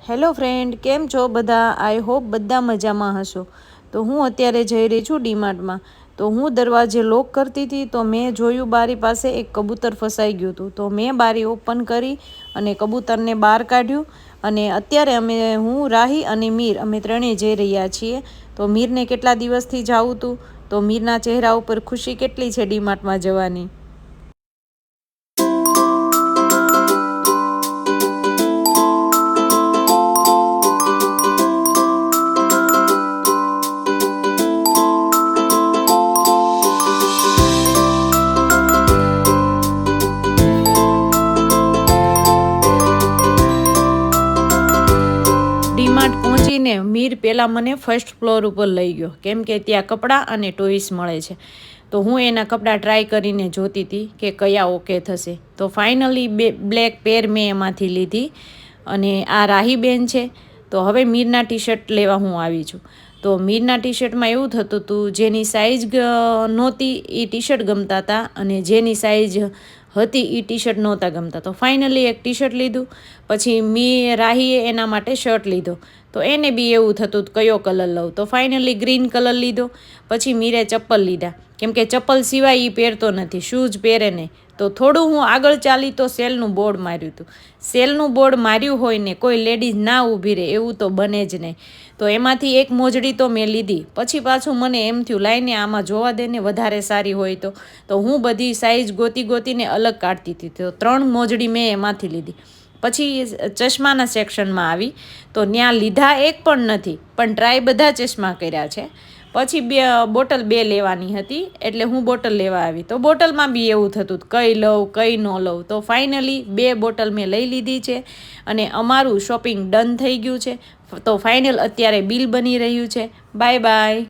Hello friend, કેમ છો બધા? આઈ હોપ બધા મજામાં હશો. તો હું અત્યારે જઈ રહી છું ડીમાર્ટમાં. તો હું દરવાજે લોક કરતી હતી તો મેં જોયું બારી પાસે એક કબૂતર ફસાઈ ગયું હતું. તો મેં બારી ઓપન કરી અને કબૂતરને બહાર કાઢ્યું. અને અત્યારે હું, રાહી અને મીર અમે ત્રણેય જઈ રહ્યા છીએ. તો મીરને કેટલા દિવસથી જાવું હતું, તો મીરના ચહેરા ઉપર ખુશી કેટલી છે ડીમાર્ટમાં જવાની. ડીમાર્ટ પહોંચીને મીર પહેલાં મને ફર્સ્ટ ફ્લોર ઉપર લઈ ગયો, કેમ કે ત્યાં કપડાં અને ટોયસ મળે છે. તો હું એના કપડાં ટ્રાય કરીને જોતી હતી કે કયા ઓકે થશે. તો ફાઇનલી બ્લેક પેર મેં એમાંથી લીધી. અને આ રાહીબેન છે. તો હવે મીરના ટી શર્ટ લેવા હું આવી છું. તો મીરના ટી શર્ટમાં એવું થતું હતું, જેની સાઇઝ નહોતી એ ટી શર્ટ ગમતા હતા, અને જેની સાઇઝ હતી એ ટી શર્ટ નહોતા ગમતા. તો ફાઇનલી એક ટી શર્ટ લીધું. પછી રાહીએ એના માટે શર્ટ લીધો. તો એને બી એવું થતું કયો કલર લઉં. તો ફાઇનલી ગ્રીન કલર લીધો. પછી મીરે ચપ્પલ લીધા, કેમ કે ચપ્પલ સિવાય એ પહેરતો નથી, શૂઝ પહેરે નહીં. તો થોડું હું આગળ ચાલી તો સેલનું બોર્ડ માર્યું હતું. સેલનું બોર્ડ માર્યું હોય ને કોઈ લેડીઝ ના ઊભી રહે એવું તો બને જ નહીં. તો એમાંથી એક મોજડી તો મેં લીધી. પછી પાછું મને એમ થયું, લાઈને આમાં જોવા દે ને, વધારે સારી હોય તો હું બધી સાઇઝ ગોતીને અલગ કાઢતી હતી. તો 3 મોજડી મેં એમાંથી લીધી. પછી ચશ્માના સેક્શનમાં આવી તો ત્યાં લીધા એક પણ નથી, પણ ટ્રાય બધા ચશ્મા કર્યા છે. પછી બોટલ 2 લેવાની હતી, એટલે હું બોટલ લેવા આવી. તો બોટલમાં બી એવું થતું કઈ લઉં કઈ ન લઉં. તો ફાઇનલી 2 બોટલ મેં લઈ લીધી છે અને અમારું શોપિંગ ડન થઈ ગયું છે. તો ફાઇનલ અત્યારે બિલ બની રહ્યું છે. Bye bye.